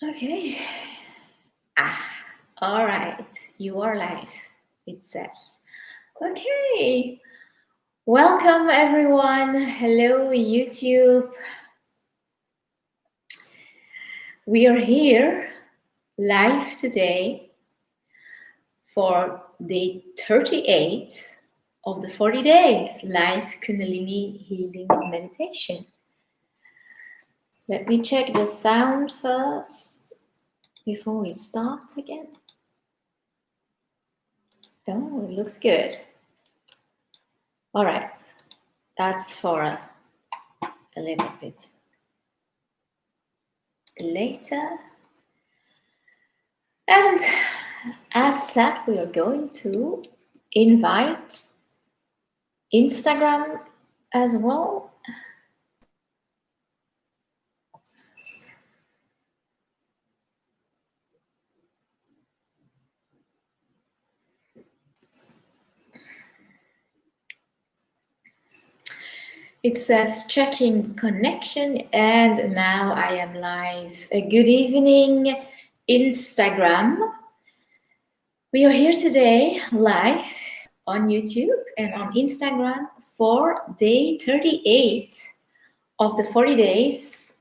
Okay. All right. You are live, it says. Okay. Welcome, everyone. Hello, YouTube. We are here live today for day 38 of the 40 days live Kundalini healing meditation. Let me check the sound first before we start again. Oh, it looks good. All right, that's for a little bit later. And as said, we are going to invite Instagram as well. It says checking connection, and now I am live. Good evening, Instagram. We are here today live on YouTube and on Instagram for day 38 of the 40 days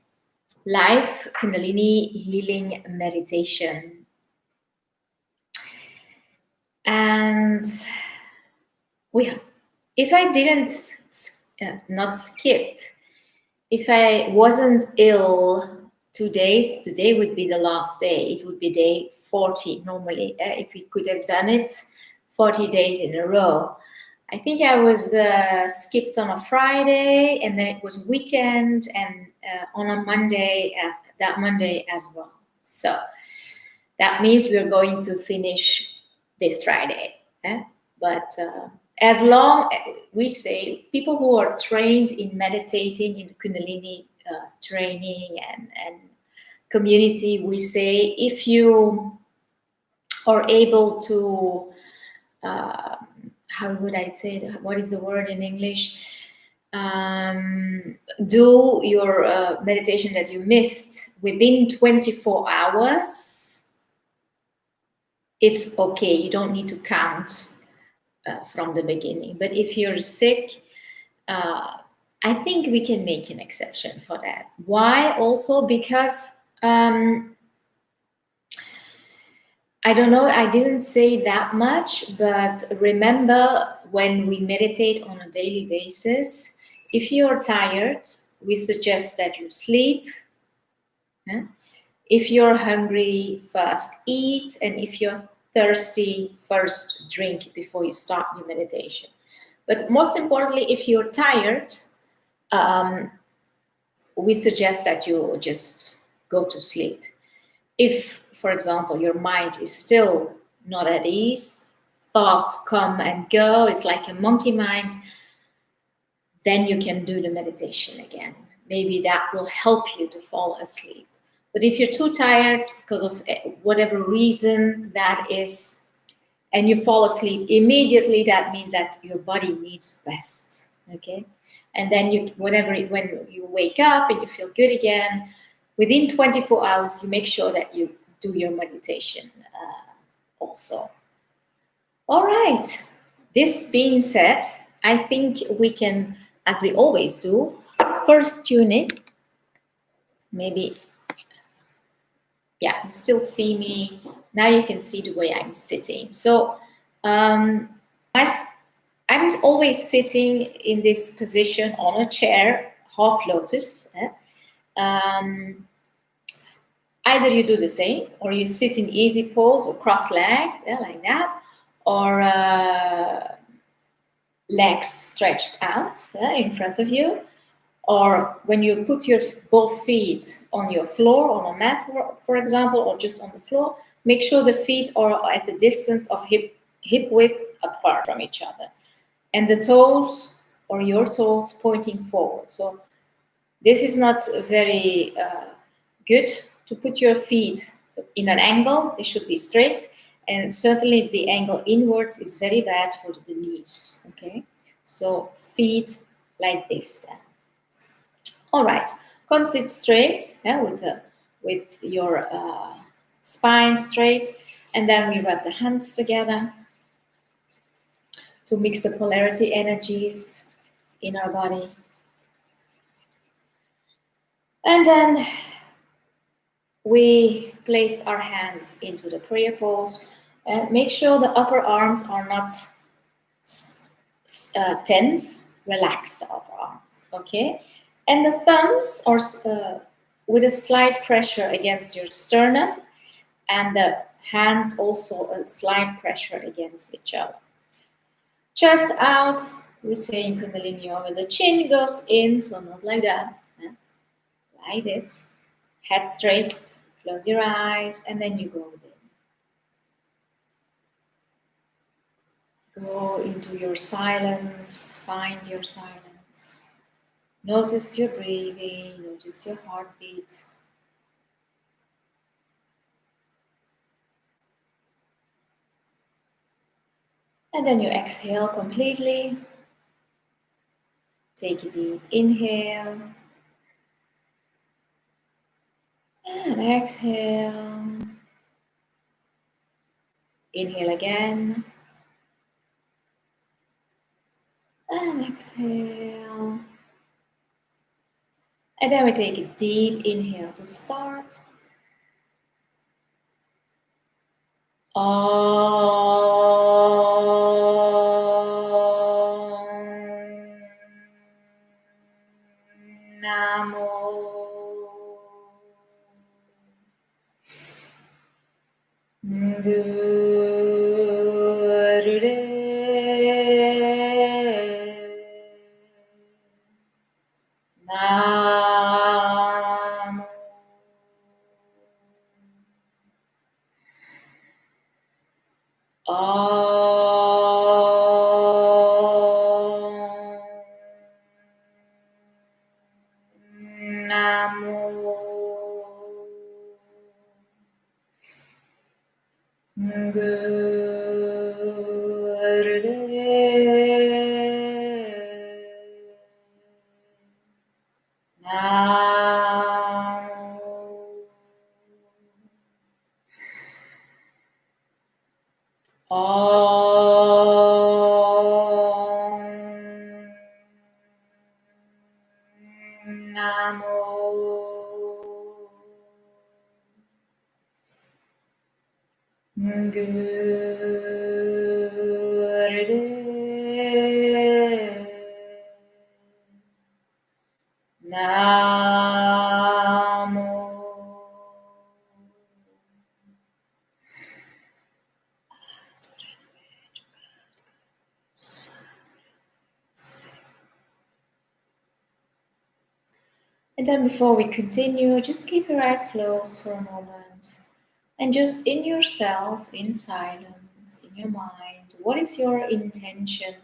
live Kundalini healing meditation. And if I didn't not skip, if I wasn't ill 2 days, today would be the last day. It would be day 40 normally. If we could have done it 40 days in a row. I think I was skipped on a Friday, and then it was weekend, and on a Monday as well. So that means we're going to finish this Friday. But as long we say people who are trained in meditating in the Kundalini training and community, we say if you are able to how would I say it? What is the word in English? Do your meditation that you missed within 24 hours. It's okay. You don't need to count from the beginning. But if you're sick, I think we can make an exception for that. Why? Also because I don't know, I didn't say that much, but remember when we meditate on a daily basis, if you're tired, we suggest that you sleep. If you're hungry, first eat, and if you're thirsty, first drink before you start your meditation. But most importantly, if you're tired, we suggest that you just go to sleep. If, for example, your mind is still not at ease, thoughts come and go, it's like a monkey mind, then you can do the meditation again. Maybe that will help you to fall asleep. But if you're too tired because of whatever reason that is, and you fall asleep immediately, that means that your body needs rest. Okay? And then when you wake up and you feel good again, within 24 hours, you make sure that you do your meditation also. All right. This being said, I think we can, as we always do, first tune in. Maybe, yeah, you still see me. Now you can see the way I'm sitting. So I'm always sitting in this position on a chair, half lotus. Either you do the same, or you sit in easy pose or cross-legged, like that, or legs stretched out in front of you, or when you put your both feet on your floor, on a mat, for example, or just on the floor, make sure the feet are at a distance of hip width apart from each other, and the toes or your toes pointing forward. So this is not very good to put your feet in an angle. They should be straight, and certainly the angle inwards is very bad for the knees. Okay, so feet like this then. All right, come sit straight with with your spine straight. And then we rub the hands together to mix the polarity energies in our body. And then we place our hands into the prayer pose and make sure the upper arms are not tense. Relax the upper arms, okay? And the thumbs are with a slight pressure against your sternum, and the hands also a slight pressure against each other. Chest out, we say in Kundalini Yoga, the chin goes in, so not like that, like this. Head straight, close your eyes, and then you go in. Go into your silence, find your silence. Notice your breathing, notice your heartbeat. And then you exhale completely. Take a deep inhale. And exhale. Inhale again. And exhale. And then we take a deep inhale to start. Namo Namo Namo And then before we continue, just keep your eyes closed for a moment. And just in yourself, in silence, in your mind, what is your intention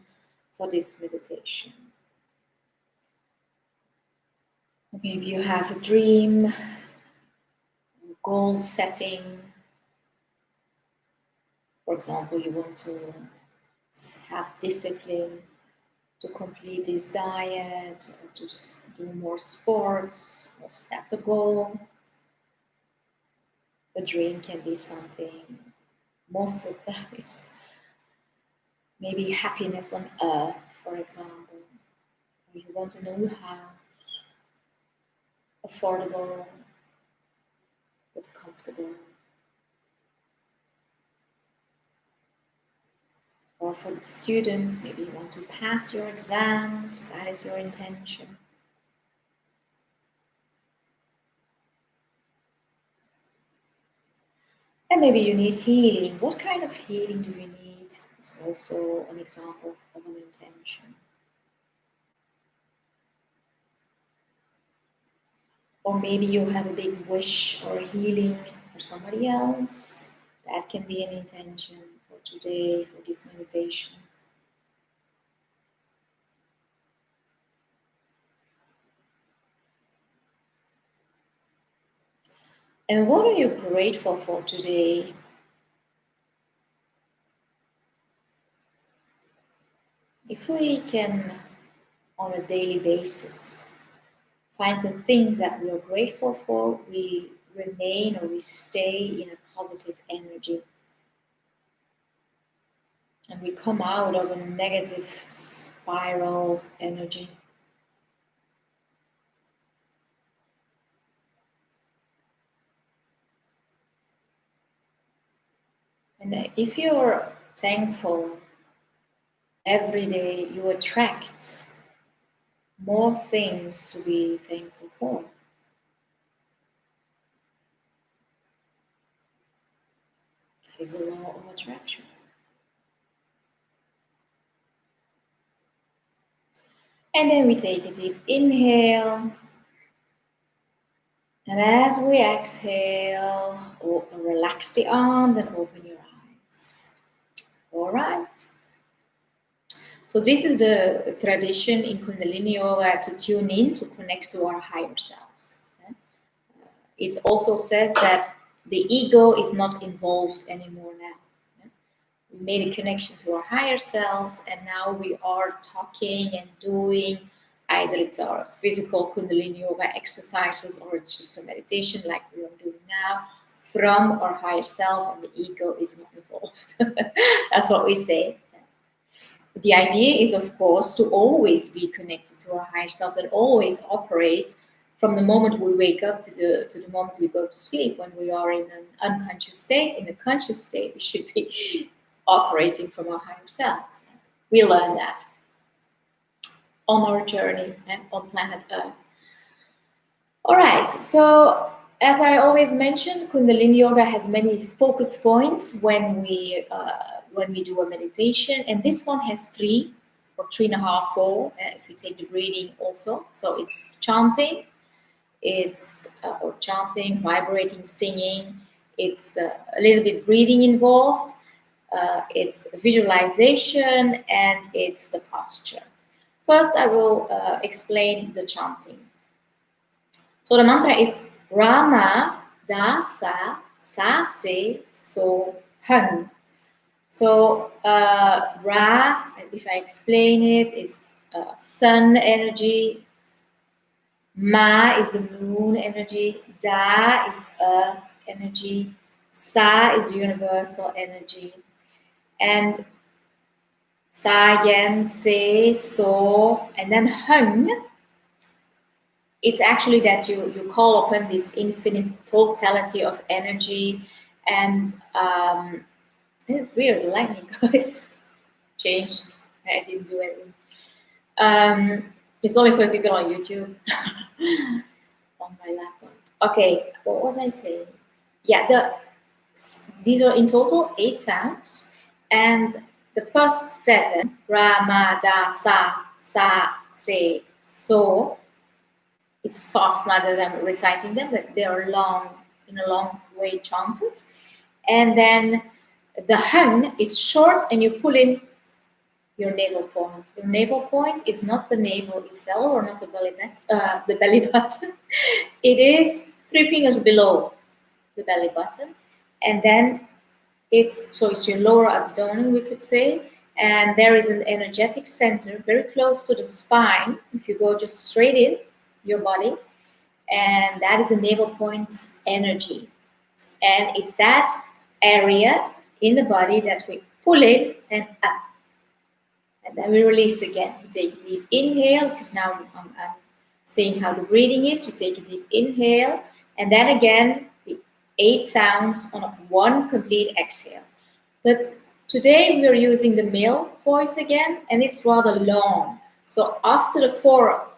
for this meditation? Maybe you have a dream, goal setting. For example, you want to have discipline to complete this diet, or to do more sports. That's a goal. A dream can be something, most of the time it's maybe happiness on earth, for example. Or you want a new house, affordable but comfortable. Or for the students, maybe you want to pass your exams, that is your intention. And maybe you need healing. What kind of healing do you need? It's also an example of an intention. Or maybe you have a big wish or a healing for somebody else. That can be an intention for today, for this meditation. And what are you grateful for today? If we can, on a daily basis, find the things that we are grateful for, we remain or we stay in a positive energy. And we come out of a negative spiral energy. And if you're thankful every day, you attract more things to be thankful for. That is the law of attraction. And then we take a deep inhale. And as we exhale, relax the arms and open your eyes. All right. So this is the tradition in Kundalini Yoga to tune in, to connect to our higher selves. It also says that the ego is not involved anymore now. We made a connection to our higher selves, and now we are talking and doing, either it's our physical Kundalini Yoga exercises or it's just a meditation like we are doing now, from our higher self, and the ego is not involved. That's what we say. The idea is, of course, to always be connected to our higher selves and always operate from the moment we wake up to the moment we go to sleep. When we are in an unconscious state, in a conscious state, we should be operating from our higher selves. We learn that on our journey on planet Earth. All right, so as I always mention, Kundalini Yoga has many focus points when we do a meditation, and this one has 3 or 3.5, 4. If you take the breathing also, so it's chanting, or chanting, vibrating, singing. It's a little bit breathing involved. It's visualization, and it's the posture. First, I will explain the chanting. So the mantra is Rama, Dasa, Sa, Se, So, Hung. So Ra, if I explain it, is sun energy. Ma is the moon energy. Da is earth energy. Sa is universal energy. And Sa again, Se, So, and then Hung. It's actually that you call upon this infinite totality of energy, and it's weird. The lightning goes changed. I didn't do anything. It's only for people on YouTube. On my laptop. Okay, what was I saying? Yeah, these are in total 8 sounds, and the first 7, Ra, Ma, Da, Sa, Se, So. It's fast rather than reciting them, but they are long, in a long way chanted. And then the Hung is short, and you pull in your navel point. Your navel point is not the navel itself, or not the belly button. It is 3 fingers below the belly button, and then it's your lower abdomen, we could say, and there is an energetic center very close to the spine. If you go just straight in your body, and that is the navel point's energy, and it's that area in the body that we pull in and up, and then we release again. We take a deep inhale, because now I'm saying how the breathing is. You take a deep inhale, and then again the 8 sounds on one complete exhale. But today we are using the male voice again, and it's rather long. So after the 4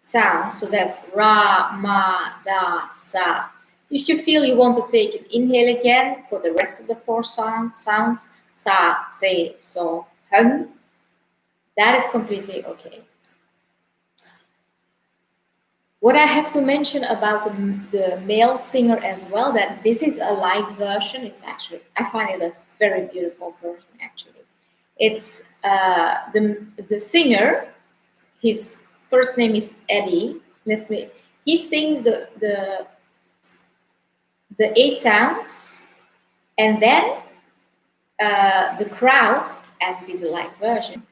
sounds, so that's Ra, Ma, Da, Sa. If you feel you want to take it, inhale again for the rest of the 4 sounds, Sa, Se, So, Hung. That is completely okay. What I have to mention about the male singer as well, that this is a live version. It's actually, I find it a very beautiful version actually. It's the singer, his first name is Eddie. He sings the 8 sounds, and then the crowd, as it is a live version,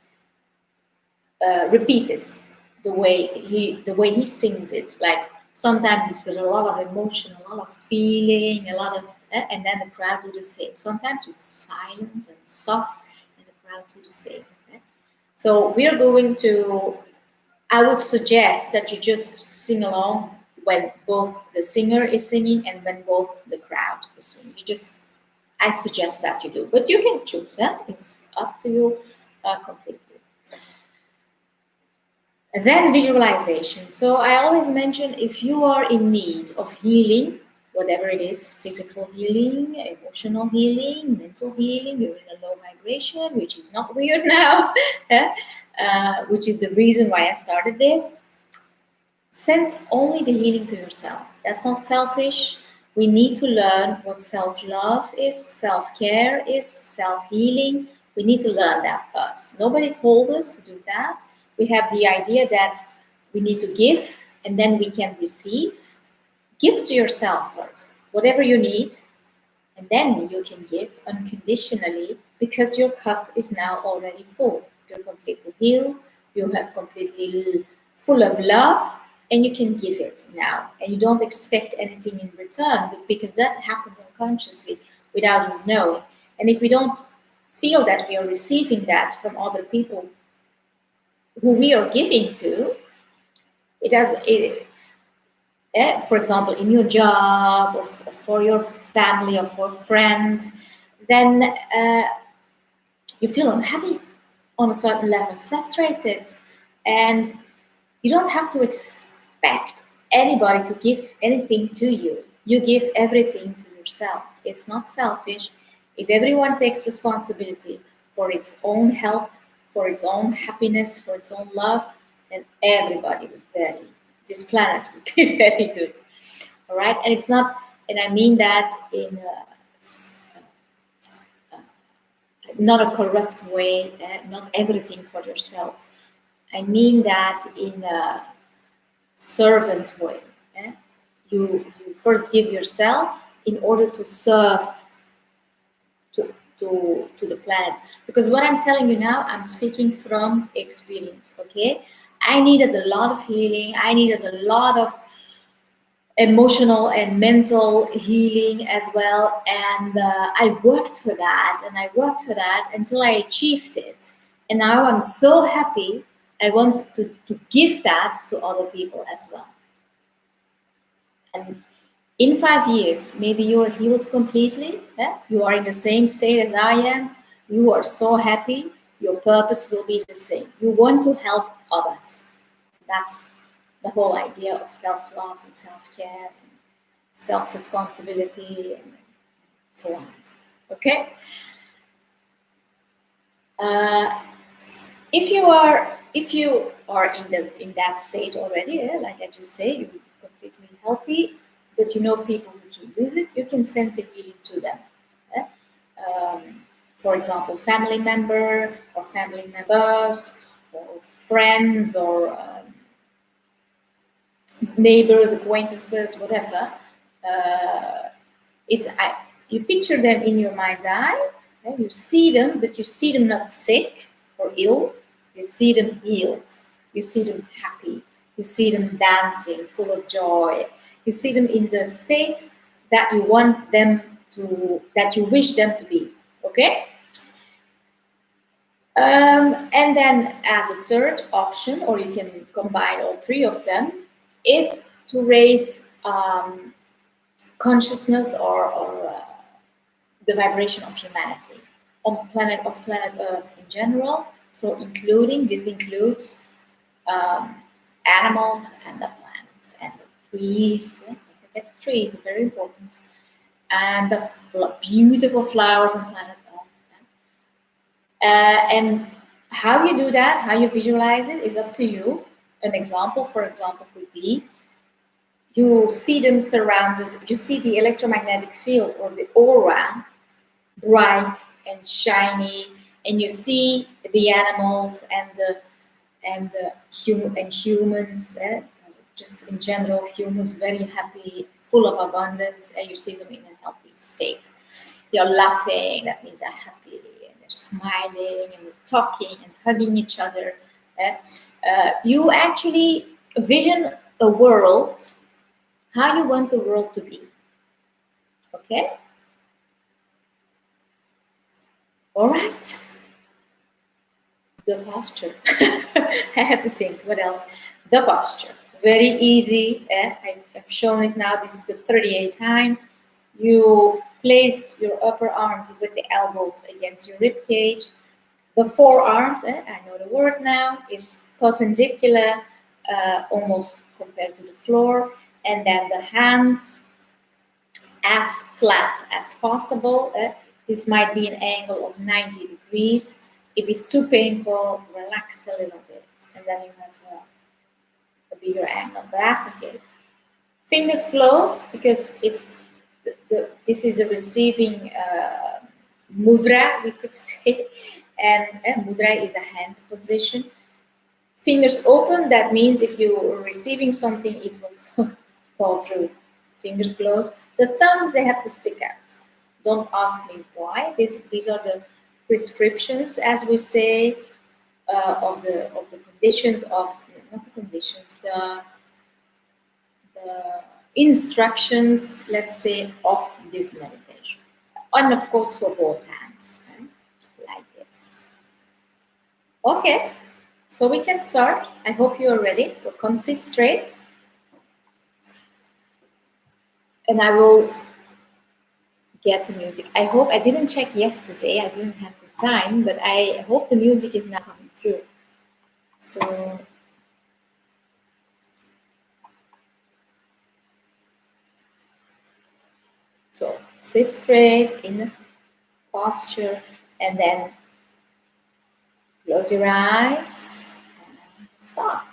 repeats it the way he sings it, like Sometimes it's with a lot of emotion, a lot of feeling, a lot of, and then the crowd do the same. Sometimes it's silent and soft, and the crowd do the same. So we're going to, I would suggest that you just sing along when both the singer is singing and when both the crowd is singing. You just, I suggest that you do, but you can choose. It's up to you completely. And then visualization. So I always mention, if you are in need of healing, whatever it is, physical healing, emotional healing, mental healing, you're in a low vibration, which is not weird now, which is the reason why I started this. Send only the healing to yourself. That's not selfish. We need to learn what self-love is, self-care is, self-healing. We need to learn that first. Nobody told us to do that. We have the idea that we need to give and then we can receive. Give to yourself first, whatever you need, and then you can give unconditionally because your cup is now already full. You're completely healed, you have completely full of love, and you can give it now. And you don't expect anything in return because that happens unconsciously without us knowing. And if we don't feel that we are receiving that from other people who we are giving to, it does it, for example, in your job or for your family or for friends, then you feel unhappy on a certain level, frustrated, and you don't have to expect anybody to give anything to you. You give everything to yourself. It's not selfish. If everyone takes responsibility for its own health, for its own happiness, for its own love, then everybody would very, this planet would be very good. All right, and it's not, and I mean that in not a corrupt way, not everything for yourself. I mean that in a servant way. You first give yourself in order to serve to the planet. Because what I'm telling you now, I'm speaking from experience, okay? I needed a lot of healing. I needed a lot of emotional and mental healing as well. And I worked for that and I worked for that until I achieved it. And now I'm so happy. I want to give that to other people as well. And in 5 years, maybe you're healed completely. You are in the same state as I am. You are so happy. Your purpose will be the same. You want to help others. That's the whole idea of self-love and self-care and self-responsibility and so on. Okay. If you are in that state already, like I just say, you're completely healthy, but you know people who can use it, you can send the healing to them. For example, family member or family members or friends or neighbors, acquaintances, whatever. It's you picture them in your mind's eye. You see them, but you see them not sick or ill. You see them healed. You see them happy. You see them dancing, full of joy. You see them in the state that you want them to, that you wish them to be. Okay. And then, as a third option, or you can combine all three of them, is to raise consciousness or the vibration of humanity on planet Earth in general. So, this includes animals and the plants and the trees. Don't forget the trees, are very important, and the beautiful flowers on planet Earth. And how you do that, how you visualize it, is up to you. An example, for example, could be you see them surrounded, you see the electromagnetic field or the aura bright and shiny, and you see the animals and humans, just in general, humans very happy, full of abundance, and you see them in a healthy state. They're laughing, that means they're happy, and they're smiling and they're talking and hugging each other. You actually vision a world how you want the world to be. Okay? All right. The posture. I had to think. What else? The posture. Very easy. I've shown it now. This is the 38th time. You place your upper arms with the elbows against your rib cage. The forearms, I know the word now, is perpendicular, almost compared to the floor. And then the hands as flat as possible. This might be an angle of 90 degrees. If it's too painful, relax a little bit, and then you have a bigger angle. But that's okay. Fingers closed because it's this is the receiving mudra, we could say, and mudra is a hand position. Fingers open, that means if you are receiving something, it will fall through. Fingers closed. The thumbs, they have to stick out. Don't ask me why. These are the prescriptions, as we say, of the conditions of, not the conditions, the instructions, let's say, of this meditation. And of course, for both hands, like this. Okay, so we can start. I hope you are ready. So come sit straight. And I will get the music. I hope, I didn't check yesterday. I didn't have the time, but I hope the music is now coming through. So sit straight in the posture and then close your eyes and start.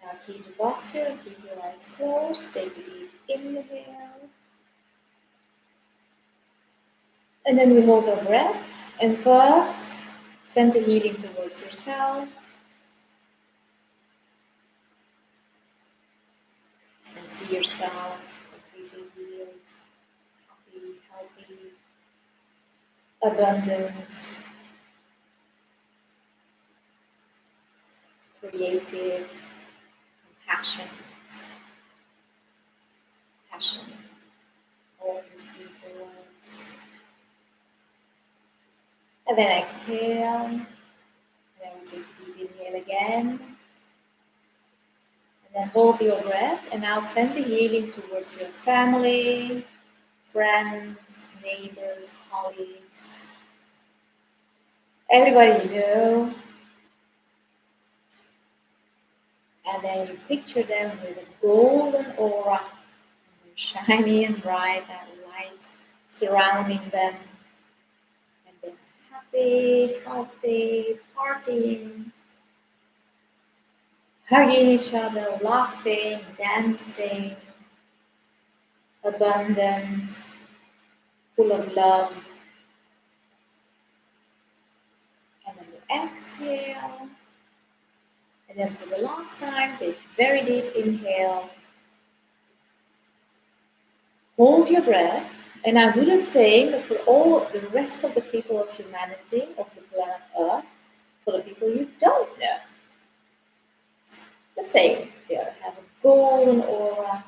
Now keep the posture, keep your eyes closed, take a deep inhale. And then we hold our breath. And first, send the healing towards yourself. And see yourself completely healed, happy, healthy, abundant, creative, compassionate, passion, all these beautiful words. And then exhale, and then we take a deep inhale again. And then hold your breath, and now send the healing towards your family, friends, neighbors, colleagues, everybody you know. And then you picture them with a golden aura, and they're shiny and bright, that light surrounding them. And they're happy, healthy, partying. hugging each other, laughing, dancing, abundant, full of love. And then you exhale. And then for the last time, take a very deep inhale. Hold your breath. And now do the same for all the rest of the people of humanity, of the planet Earth, for the people you don't know. The same. They have a golden aura.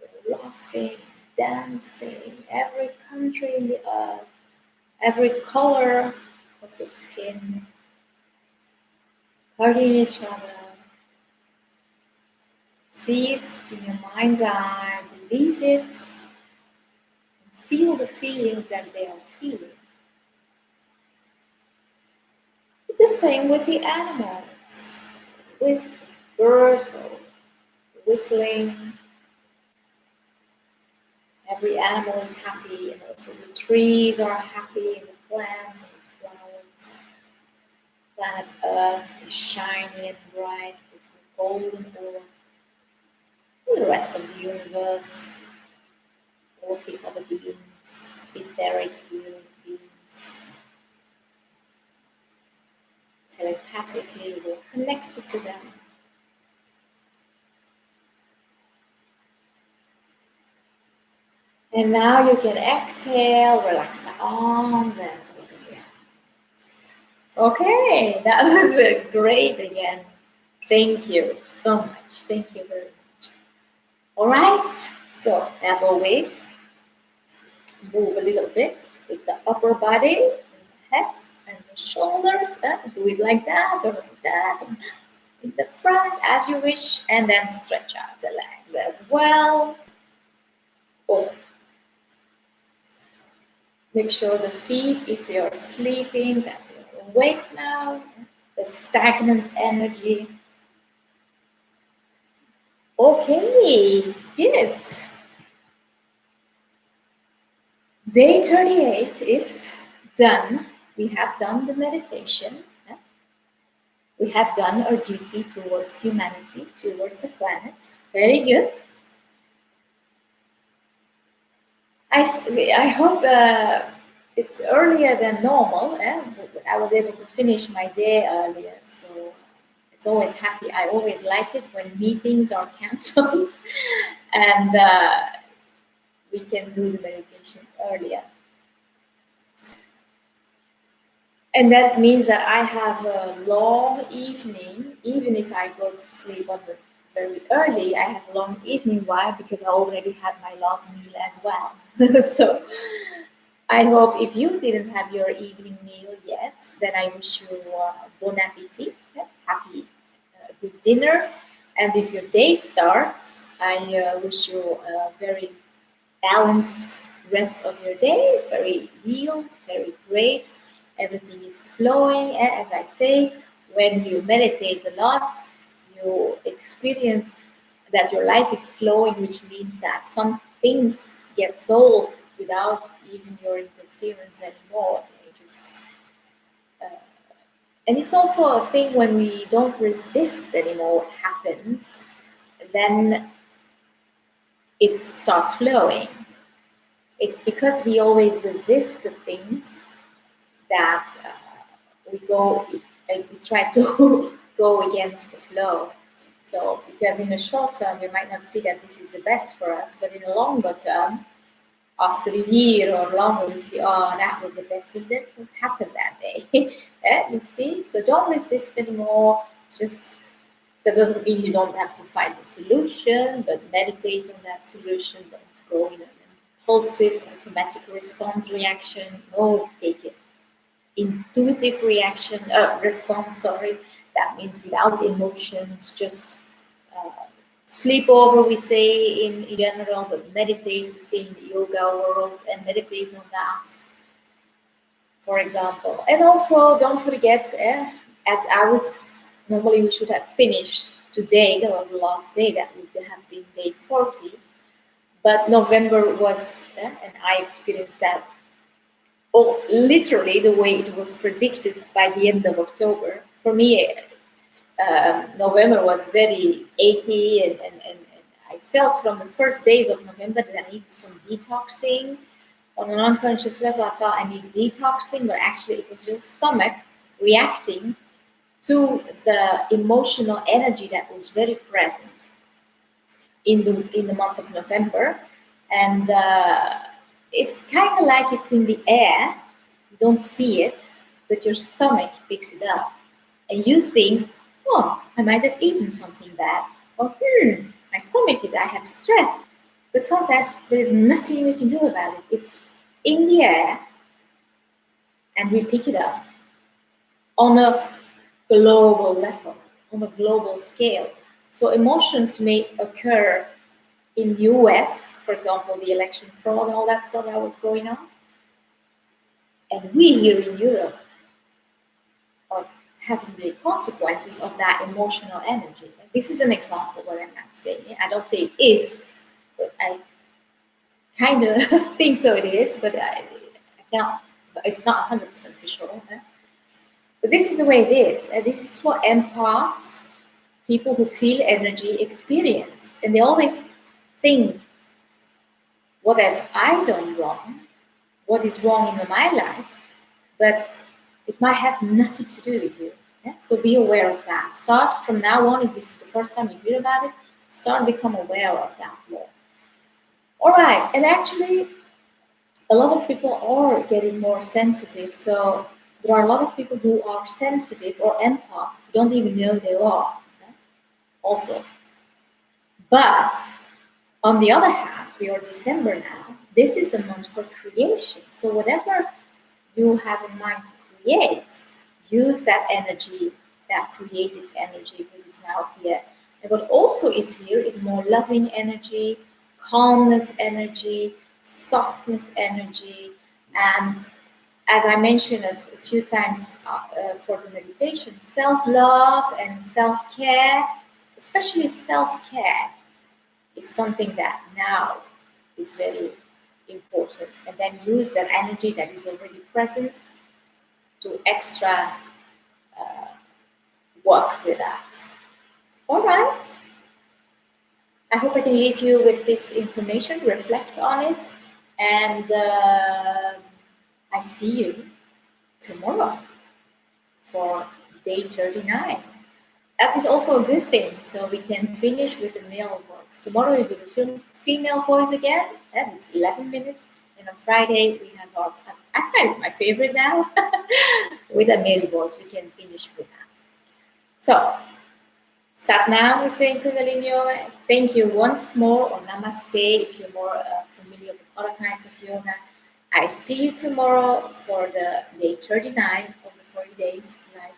They're laughing, dancing. Every country in the earth, every color of the skin, hugging each other. See it in your mind's eye, believe it, feel the feelings that they are feeling. The same with the animals, with birds or whistling. Every animal is happy, and also the trees are happy, and the plants and the flowers. Planet Earth is shiny and bright with her golden aura. And the rest of the universe, all of the other beings, etheric beings, telepathically we're connected to them. And now you can exhale, relax the arms and open the hands. Okay, that was great again. Thank you so much. Thank you very much. All right, so as always, move a little bit with the upper body, and the head and the shoulders. Do it like that or like that. In the front as you wish, and then stretch out the legs as well. Or make sure the feet, if they are sleeping, that they're awake now. The stagnant energy. Okay, good. Day 38 is done. We have done the meditation. We have done our duty towards humanity, towards the planet. Very good. I hope it's earlier than normal. I was able to finish my day earlier, so it's always happy. I always like it when meetings are cancelled and we can do the meditation earlier. And that means that I have a long evening, even if I go to sleep on the very early, I have a long evening. Why? Because I already had my last meal as well. So I hope if you didn't have your evening meal yet, then I wish you bon appetit, happy good dinner. And if your day starts, I wish you a very balanced rest of your day, very healed, very great. Everything is flowing. As I say, when you meditate a lot, you experience that your life is flowing, which means that some things get solved without even your interference anymore. They just, and it's also a thing when we don't resist anymore what happens, then it starts flowing. It's because we always resist the things that we try to go against the flow. So, because in the short term, we might not see that this is the best for us, but in the longer term, after a year or longer, we see, oh, that was the best thing that happened that day. You see? So don't resist anymore. Just that doesn't mean you don't have to find a solution, but meditate on that solution. Don't go in an impulsive, automatic response reaction. No, take it intuitive response. Sorry, that means without emotions. Just sleep over, we say in general, but meditate, we say in the yoga world, and meditate on that, for example. And also, don't forget, as I was normally, we should have finished today. That was the last day. That would have been day 40. But November was, and I experienced that. Oh, literally the way it was predicted by the end of October. For me, November was very achy, and I felt from the first days of November that I needed some detoxing. On an unconscious level, I thought I need detoxing, but actually it was just stomach reacting to the emotional energy that was very present in the month of November, and it's kind of like it's in the air. You don't see it, but your stomach picks it up, and you think, "Oh, I might have eaten something bad," or my stomach is I have stress." But sometimes there is nothing we can do about it. It's in the air, and we pick it up on a global level, on a global scale. So emotions may occur in US, for example, the election fraud and all that stuff that was going on. And we here in Europe are having the consequences of that emotional energy. And this is an example what I'm not saying. I don't say it is, but I kind of think so it is, but I can't, it's not 100% for sure. But this is the way it is. And this is what empaths, people who feel energy, experience. And they always think, what have I done wrong? What is wrong in my life? But it might have nothing to do with you. Yeah? So be aware of that. Start from now on, if this is the first time you hear about it, start become aware of that more. All right, and actually, a lot of people are getting more sensitive. So there are a lot of people who are sensitive or empaths who don't even know they are. Okay? Also, but on the other hand, we are December now. This is a month for creation. So whatever you have in mind to create, use that energy, that creative energy that is now here. And what also is here is more loving energy, calmness energy, softness energy, and as I mentioned it a few times for the meditation, self-love and self-care, especially self-care, is something that now is very important. And then use that energy that is already present to extra work with that. All right. I hope I can leave you with this information, reflect on it, and I see you tomorrow for day 39. That is also a good thing, so we can finish with the male voice. Tomorrow we do the female voice again, and it's 11 minutes. And on Friday we have our, I find it my favorite now, with a male voice. We can finish with that. So, Sat Nam, we say in Kundalini Yoga. Thank you once more, or Namaste if you're more familiar with other types of yoga. I see you tomorrow for the day 39 of the 40 days live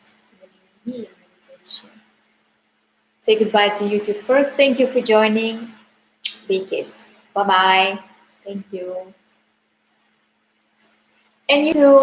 Kundalini meditation. Say goodbye to YouTube first. Thank you for joining. Big kiss. Bye bye. Thank you. And you too.